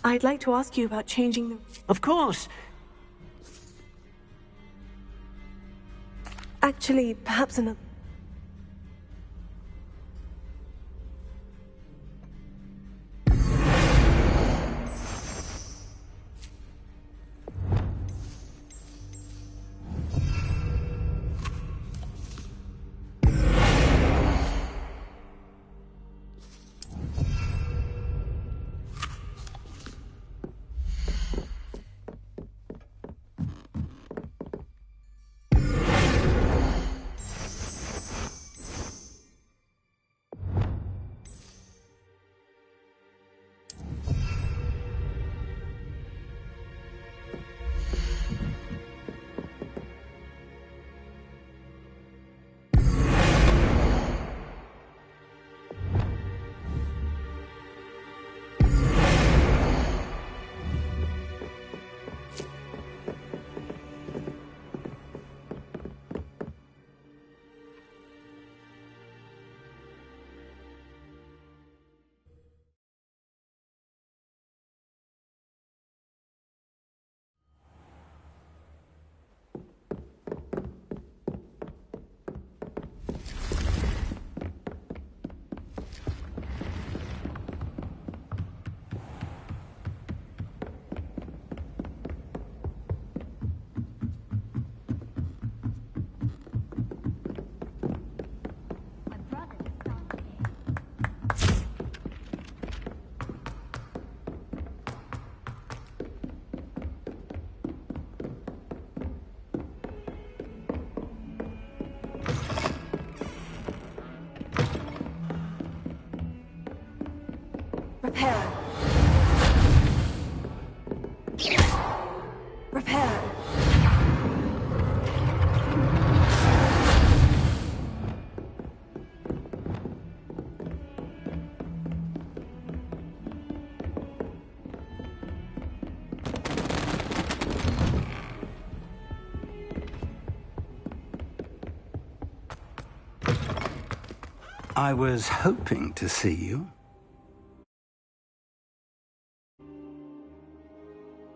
I'd like to ask you about changing the... Of course. Actually, perhaps another... Repair. Repair. I was hoping to see you.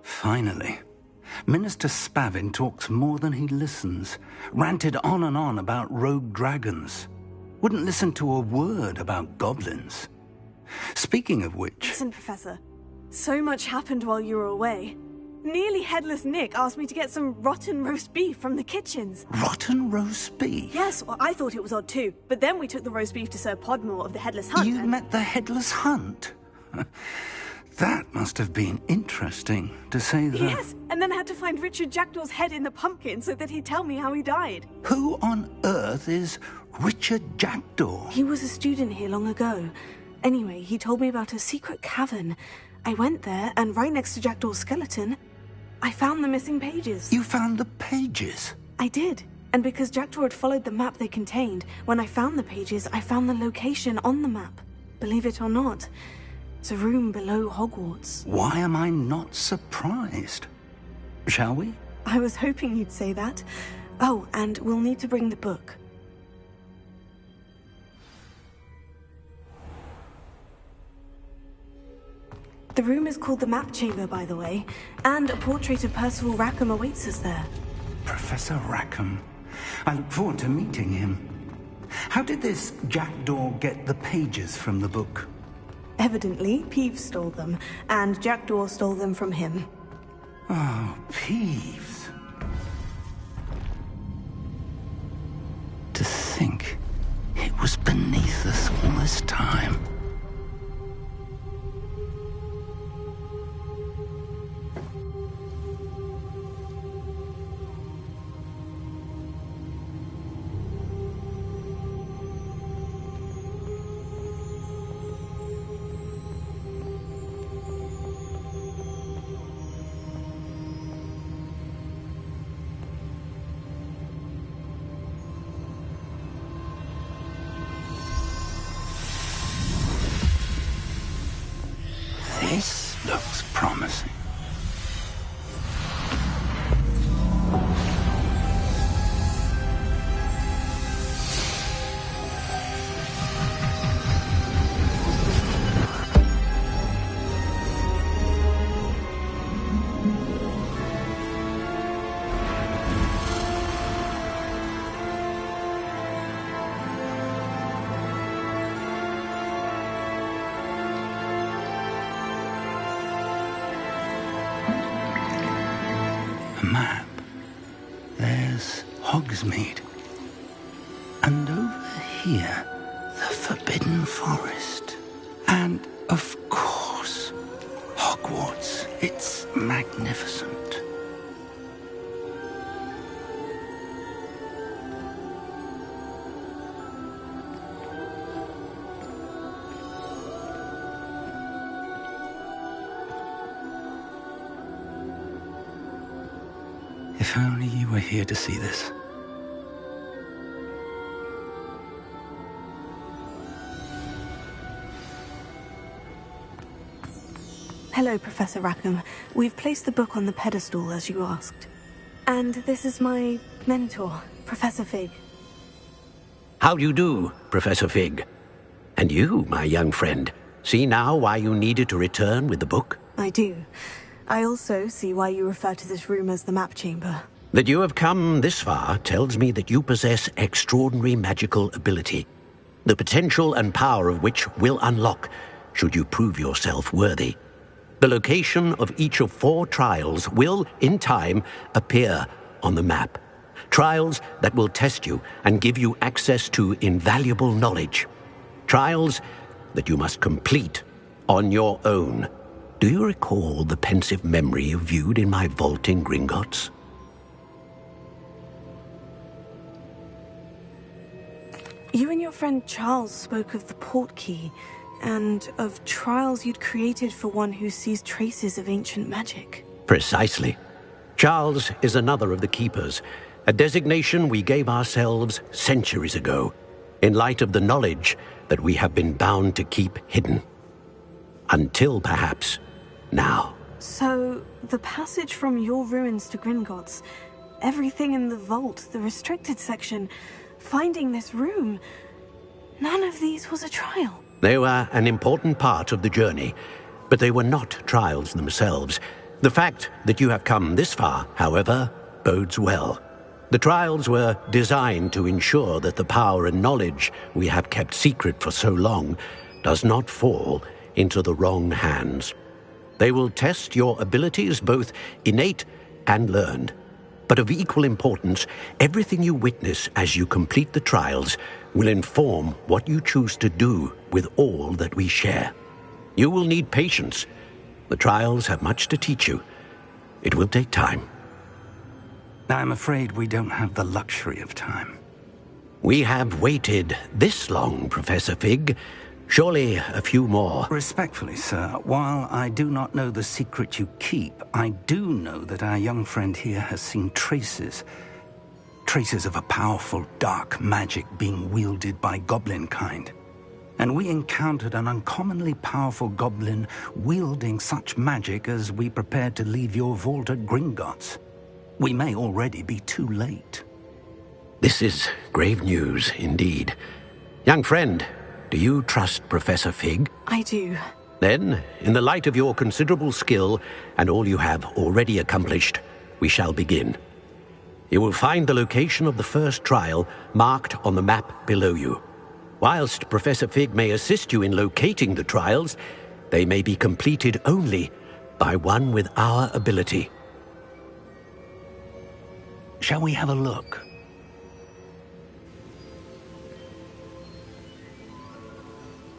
Finally. Minister Spavin talks more than he listens. Ranted on and on about rogue dragons. Wouldn't listen to a word about goblins. Speaking of which... Listen, Professor. So much happened while you were away. Nearly Headless Nick asked me to get some rotten roast beef from the kitchens. Rotten roast beef? Yes, well, I thought it was odd too. But then we took the roast beef to Sir Podmore of the Headless Hunt. You met the Headless Hunt? That must have been interesting, to say the... Yes, and then I had to find Richard Jackdaw's head in the pumpkin so that he'd tell me how he died. Who on earth is Richard Jackdaw? He was a student here long ago. Anyway, he told me about a secret cavern. I went there, and right next to Jackdaw's skeleton, I found the missing pages. You found the pages? I did. And because Jackdaw had followed the map they contained, when I found the pages, I found the location on the map. Believe it or not, it's a room below Hogwarts. Why am I not surprised? Shall we? I was hoping you'd say that. Oh, and we'll need to bring the book. The room is called the Map Chamber, by the way, and a portrait of Percival Rackham awaits us there. Professor Rackham. I look forward to meeting him. How did this Jackdaw get the pages from the book? Evidently, Peeves stole them, and Jackdaw stole them from him. Oh, Peeves. To think it was beneath us all this time. Hogsmeade. And over here, the Forbidden Forest. And, of course, Hogwarts. It's magnificent. If only you were here to see this. Hello, Professor Rackham. We've placed the book on the pedestal, as you asked. And this is my mentor, Professor Fig. How do you do, Professor Fig? And you, my young friend, see now why you needed to return with the book? I do. I also see why you refer to this room as the map chamber. That you have come this far tells me that you possess extraordinary magical ability, the potential and power of which will unlock should you prove yourself worthy. The location of each of 4 trials will, in time, appear on the map. Trials that will test you and give you access to invaluable knowledge. Trials that you must complete on your own. Do you recall the pensive memory you viewed in my vault in Gringotts? You and your friend Charles spoke of the portkey, and of trials you'd created for one who sees traces of ancient magic. Precisely. Charles is another of the Keepers, a designation we gave ourselves centuries ago, in light of the knowledge that we have been bound to keep hidden. Until, perhaps, now. So, the passage from your ruins to Gringotts, everything in the vault, the restricted section, finding this room, none of these was a trial. They were an important part of the journey, but they were not trials themselves. The fact that you have come this far, however, bodes well. The trials were designed to ensure that the power and knowledge we have kept secret for so long does not fall into the wrong hands. They will test your abilities, both innate and learned. But of equal importance, everything you witness as you complete the trials will inform what you choose to do with all that we share. You will need patience. The trials have much to teach you. It will take time. I'm afraid we don't have the luxury of time. We have waited this long, Professor Fig. Surely a few more. Respectfully, sir, while I do not know the secret you keep, I do know that our young friend here has seen traces of a powerful dark magic being wielded by goblin kind. And we encountered an uncommonly powerful goblin wielding such magic as we prepared to leave your vault at Gringotts. We may already be too late. This is grave news indeed. Young friend, do you trust Professor Fig? I do. Then, in the light of your considerable skill and all you have already accomplished, we shall begin. You will find the location of the first trial marked on the map below you. Whilst Professor Fig may assist you in locating the trials, they may be completed only by one with our ability. Shall we have a look?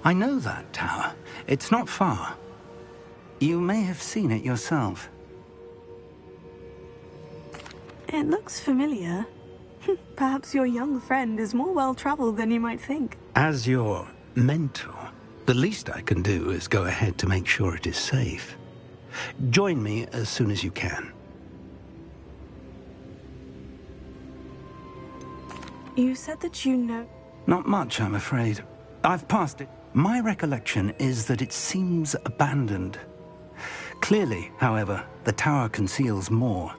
I know that tower. It's not far. You may have seen it yourself. It looks familiar. Perhaps your young friend is more well-traveled than you might think. As your mentor, the least I can do is go ahead to make sure it is safe. Join me as soon as you can. You said that you know... Not much, I'm afraid. I've passed it. My recollection is that it seems abandoned. Clearly, however, the tower conceals more.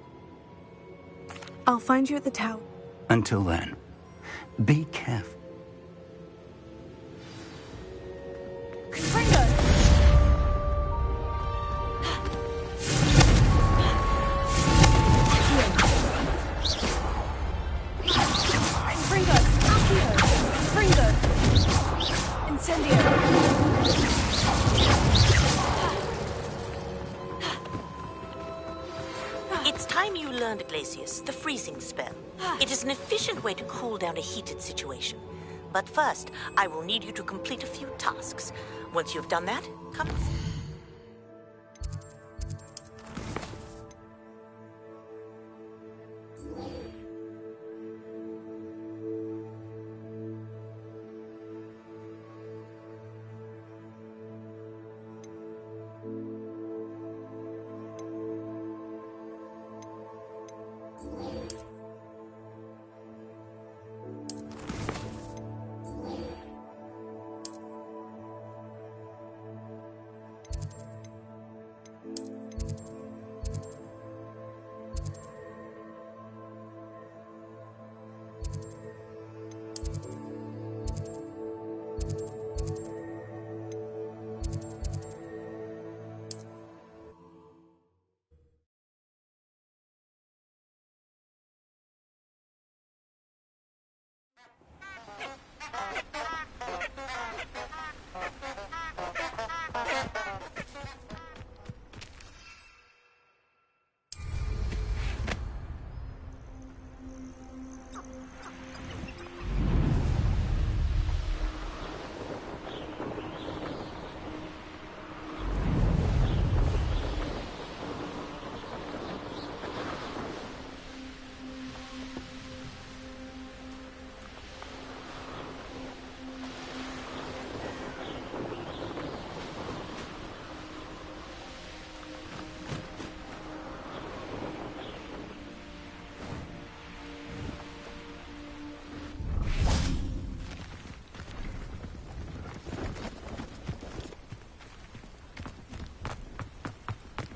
I'll find you at the tower. Until then, be careful. Fringo! Fringo! Accio! Fringo! Incendio! It's time you learned learned, Glacius, the freezing spell. It is an efficient way to cool down a heated situation. But first, I will need you to complete a few tasks. Once you've done that, come with me.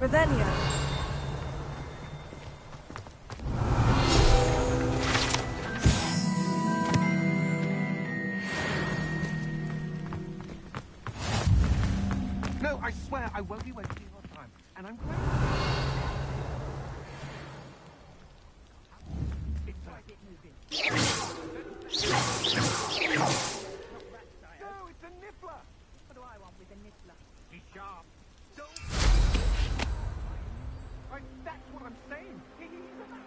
Ravenia. No, I swear I won't be wasting your time. And I'm glad. It's like it moving. No, it's a niffler. What do I want with a niffler? He's sharp. That's what I'm saying. He's a...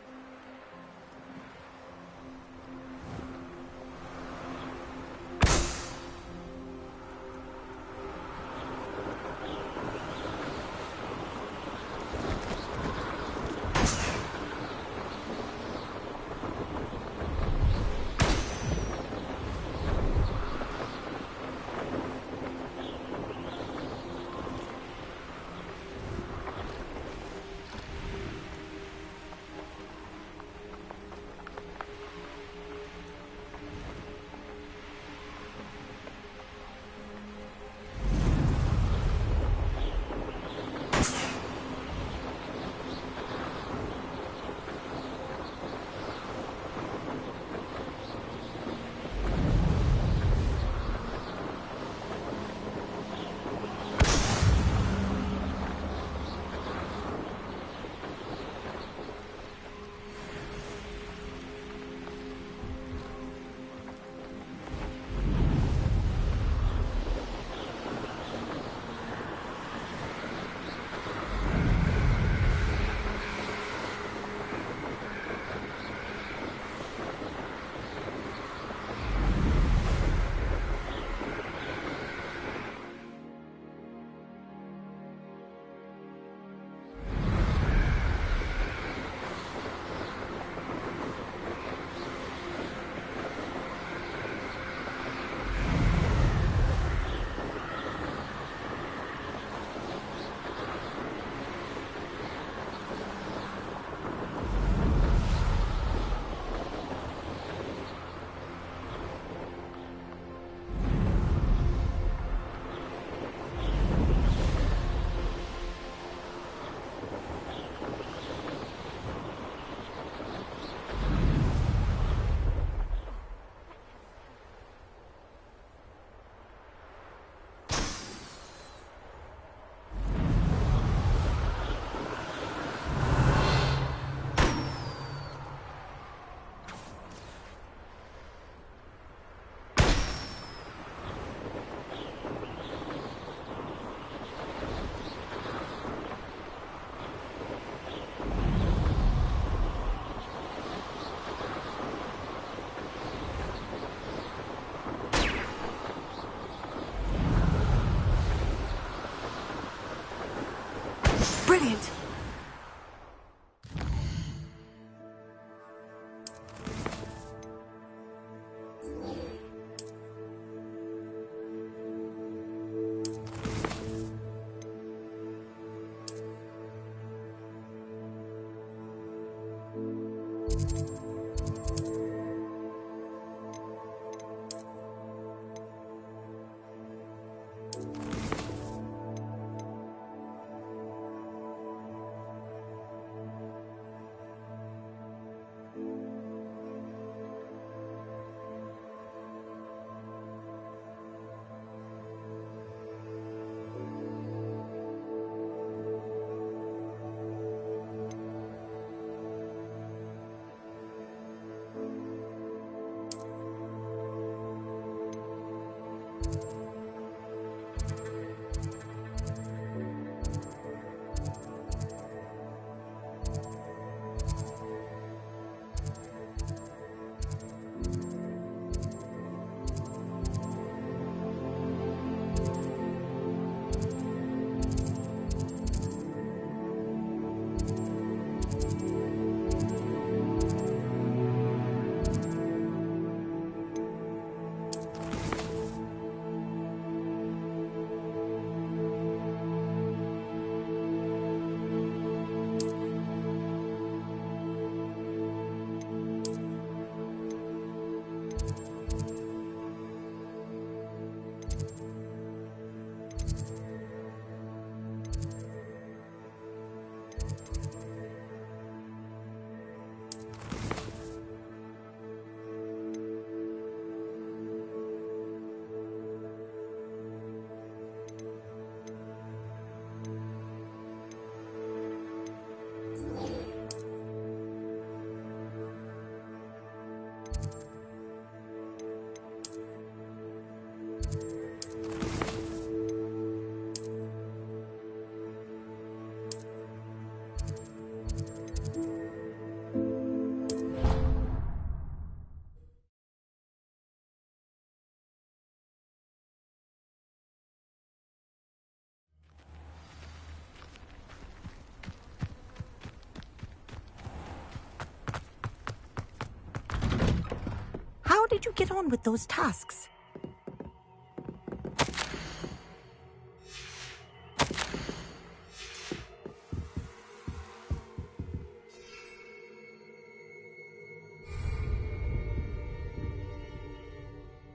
did you get on with those tasks?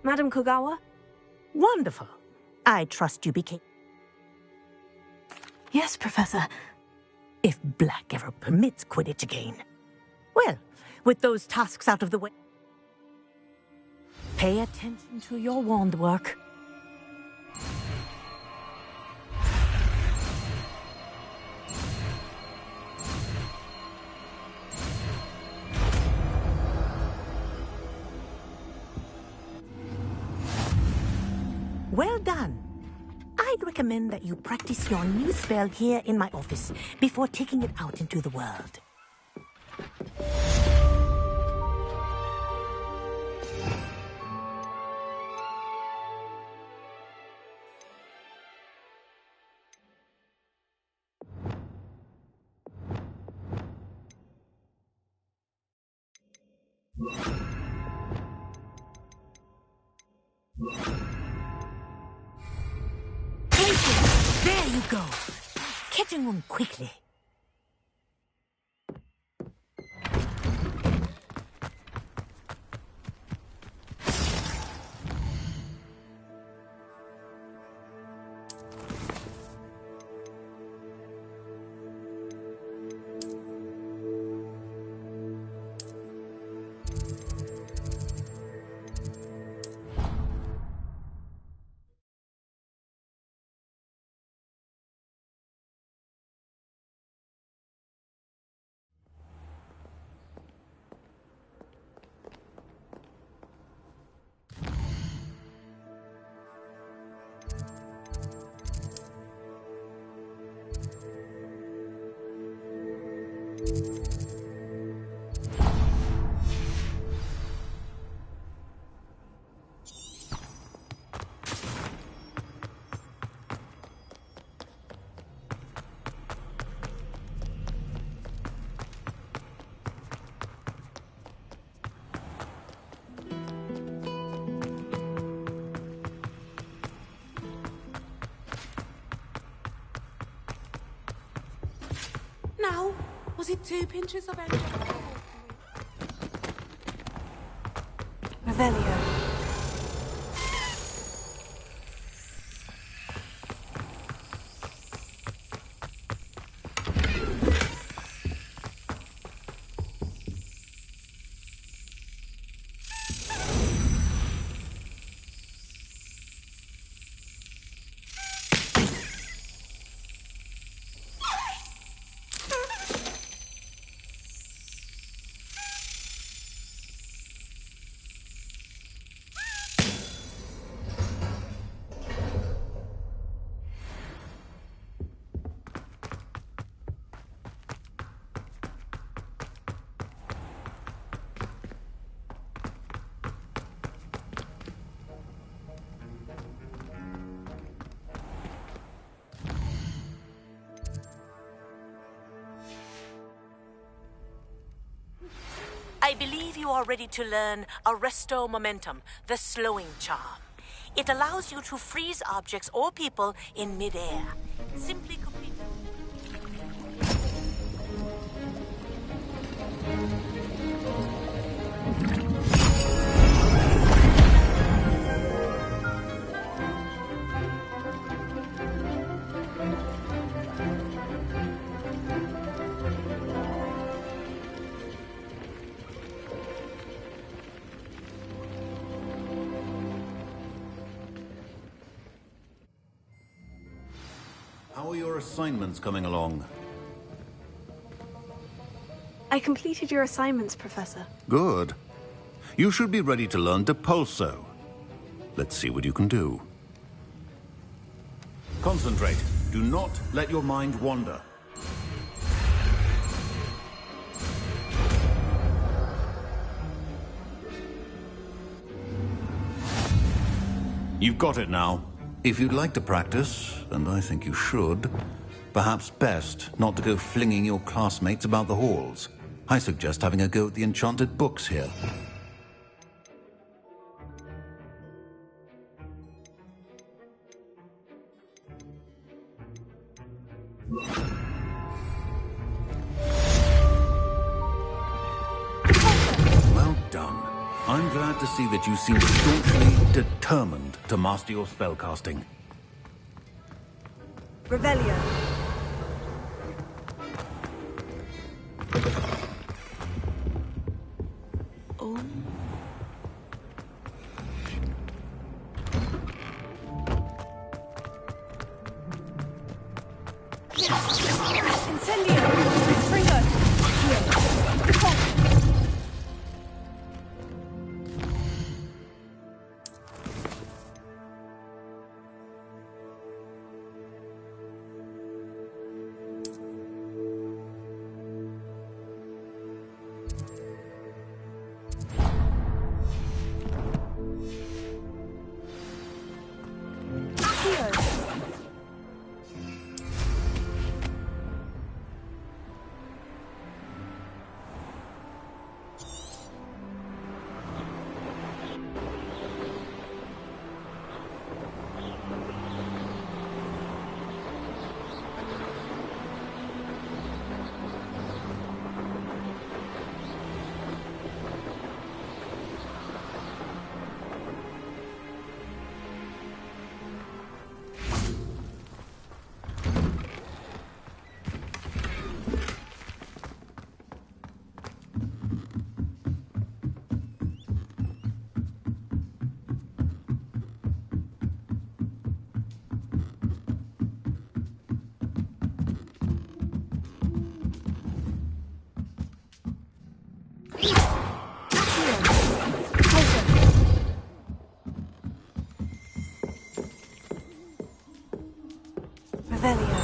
Madam Kogawa? Wonderful. I trust you became... Yes, Professor. If Black ever permits Quidditch again. Well, with those tasks out of the way... Pay attention to your wand work. Well done. I'd recommend that you practice your new spell here in my office before taking it out into the world. There you go. Catching on quickly. Now, was it 2 pinches of extra? Revelio. I believe you are ready to learn Arresto Momentum, the slowing charm. It allows you to freeze objects or people in midair. Simply complete. How are your assignments coming along? I completed your assignments, Professor. Good. You should be ready to learn Depulso. Let's see what you can do. Concentrate. Do not let your mind wander. You've got it now. If you'd like to practice, and I think you should, perhaps best not to go flinging your classmates about the halls. I suggest having a go at the enchanted books here. Well done. I'm glad to see that you seem staunchly determined to master your spellcasting. Revelio. Incendio. Springo. Revelio.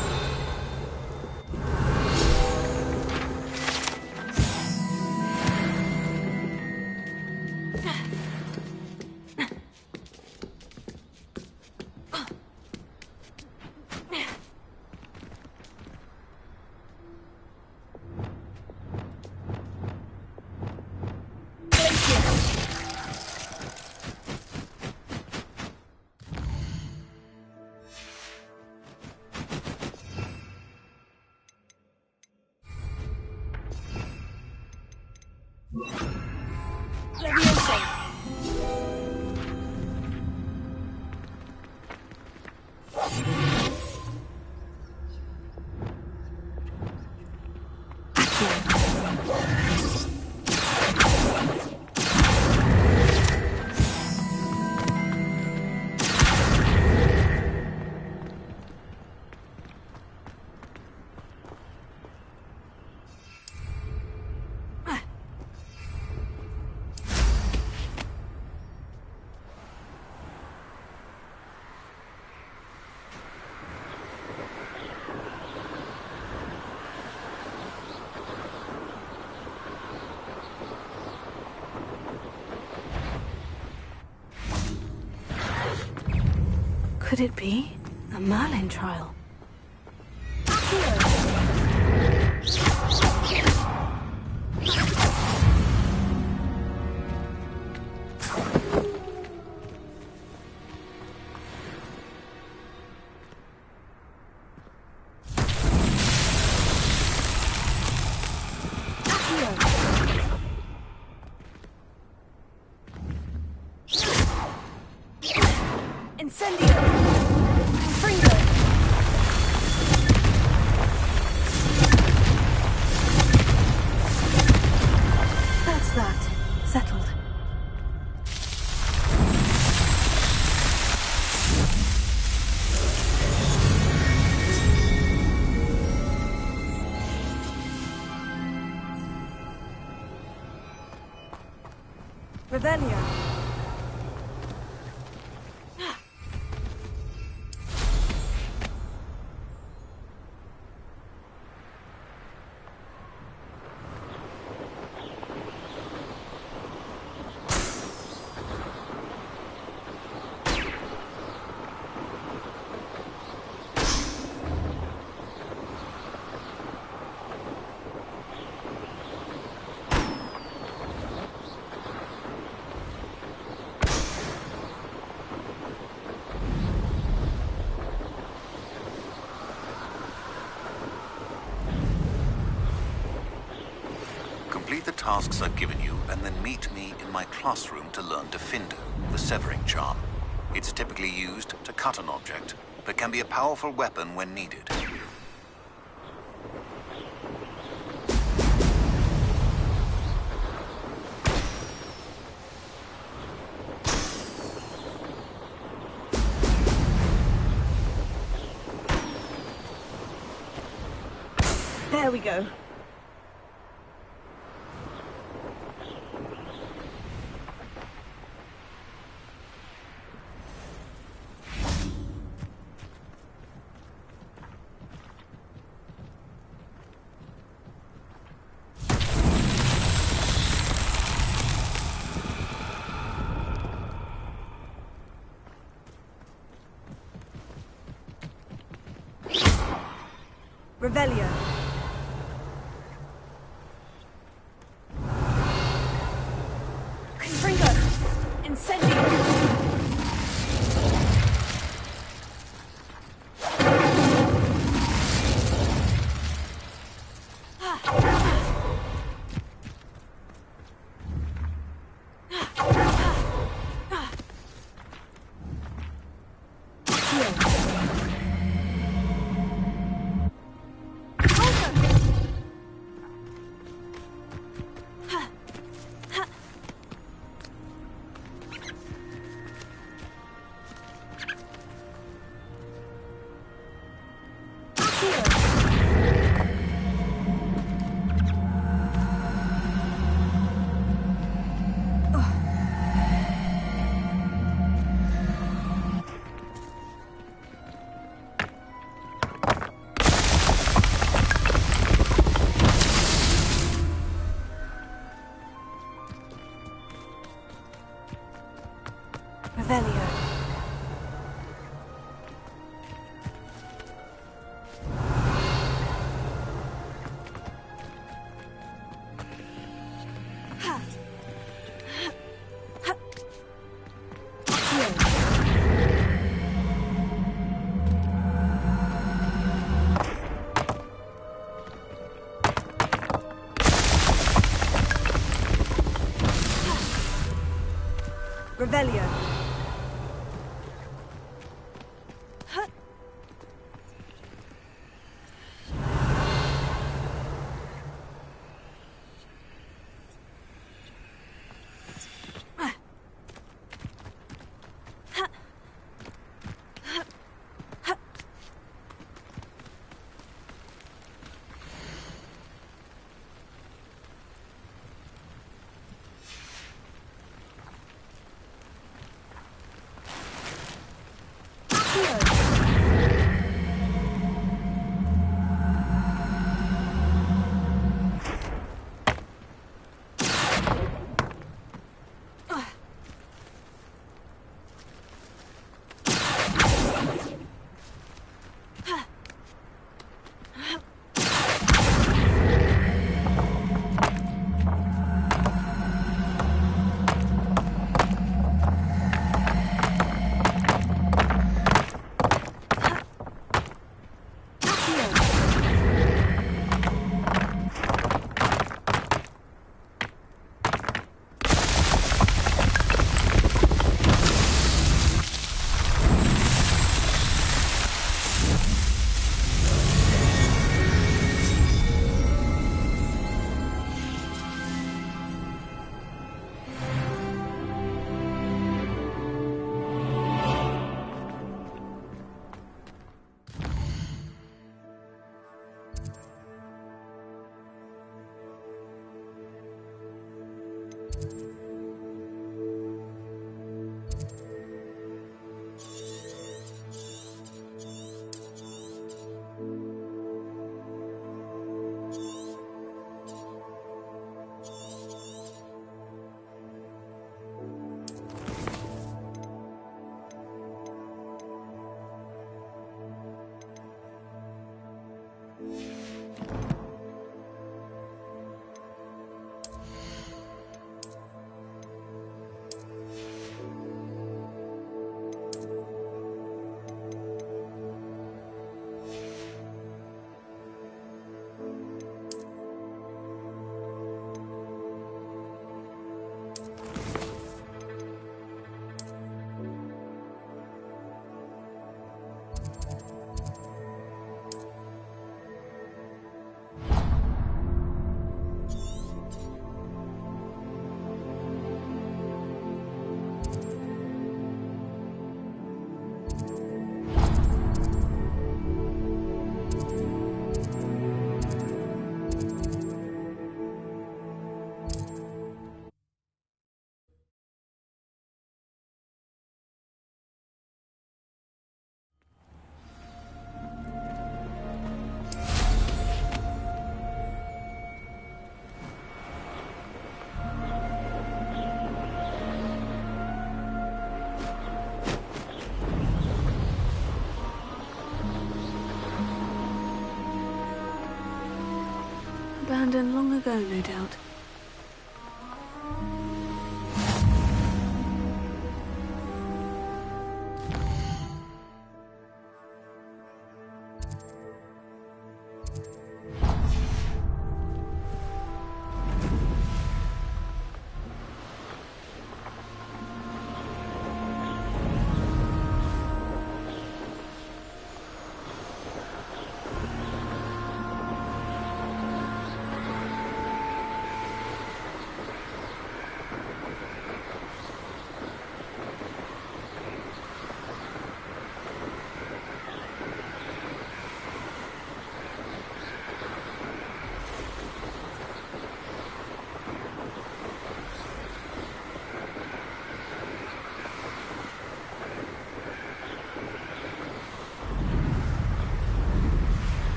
Could it be a Merlin trial? Incendio! Fringo! That's that. Settled. Revelio. Complete the tasks I've given you, and then meet me in my classroom to learn Defendo, the severing charm. It's typically used to cut an object, but can be a powerful weapon when needed. There we go. Revelio. Confringo. Incendio. Revelio. Revelio. Abandoned long ago, no doubt.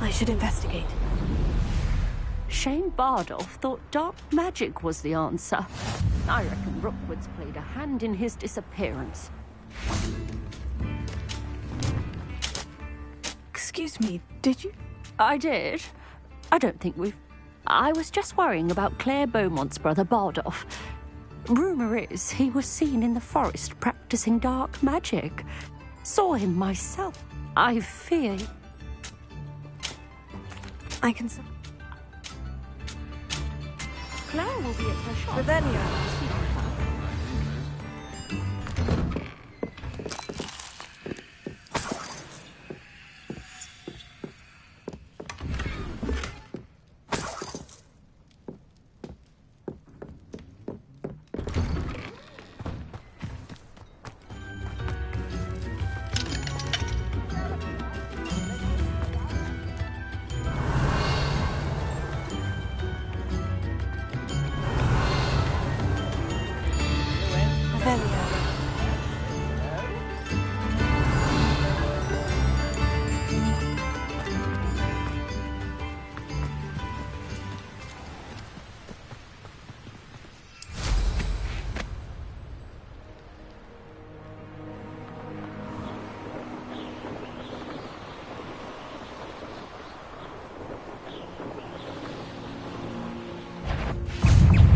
I should investigate. Shane Bardolph thought dark magic was the answer. I reckon Rookwood's played a hand in his disappearance. Excuse me, did you? I did. I don't think we've... I was just worrying about Claire Beaumont's brother Bardolph. Rumour is he was seen in the forest practicing dark magic. Saw him myself. I fear... I can... Claire will be at her shop. Revelio.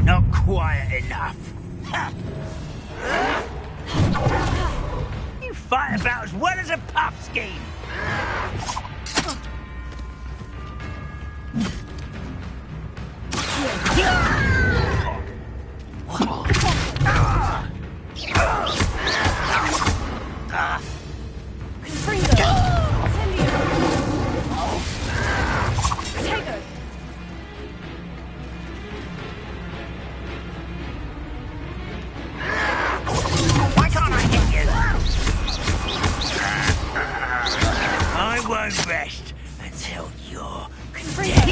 Not quiet enough. You fight about as well as a puff scheme. Rest until you're dead.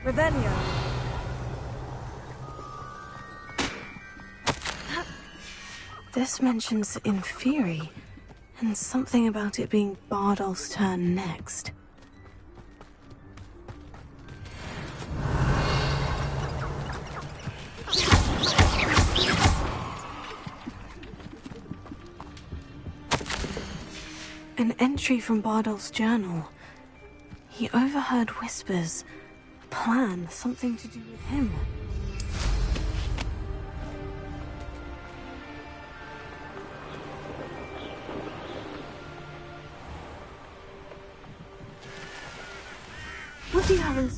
Revelio. This mentions Inferi, and something about it being Bardolph's turn next. An entry from Bardolph's journal. He overheard whispers. A plan, something to do with him. What do you have in...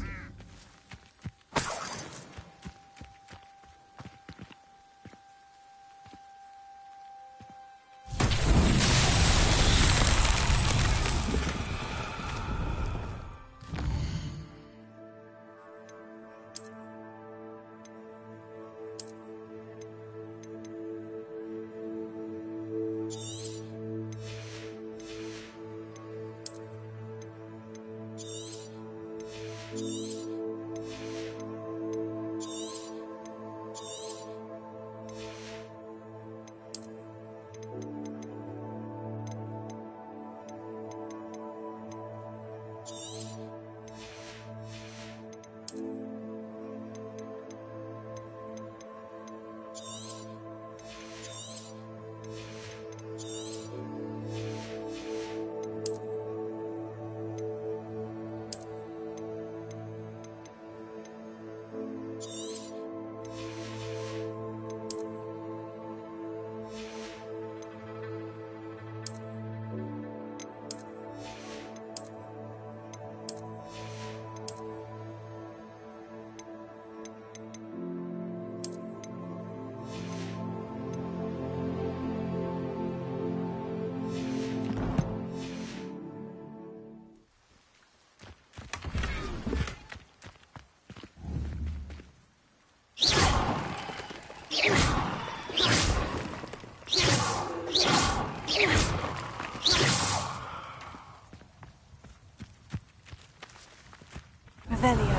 Revelio.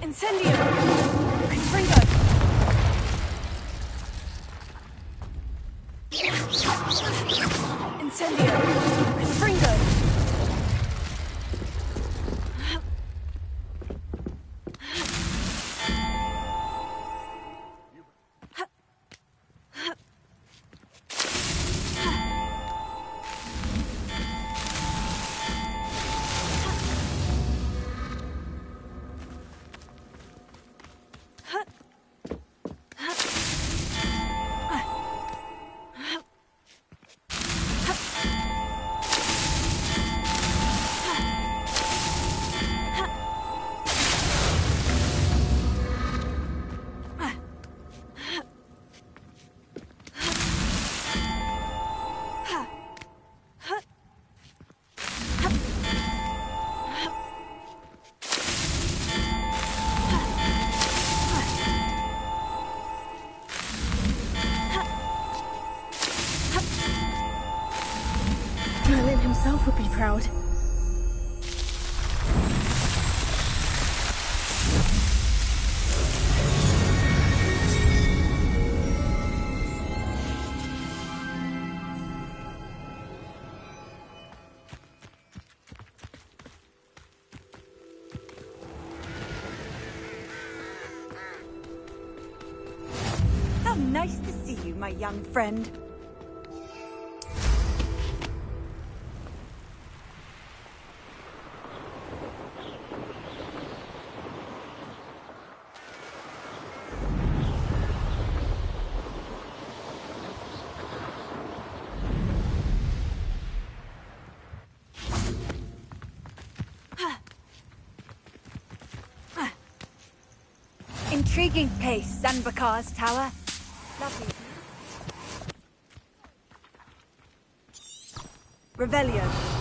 Incendio! Confringo! Incendio! Confringo! Merlin himself would be proud. How nice to see you, my young friend. Intriguing place, Zanbakar's tower. Lovely. Revelio.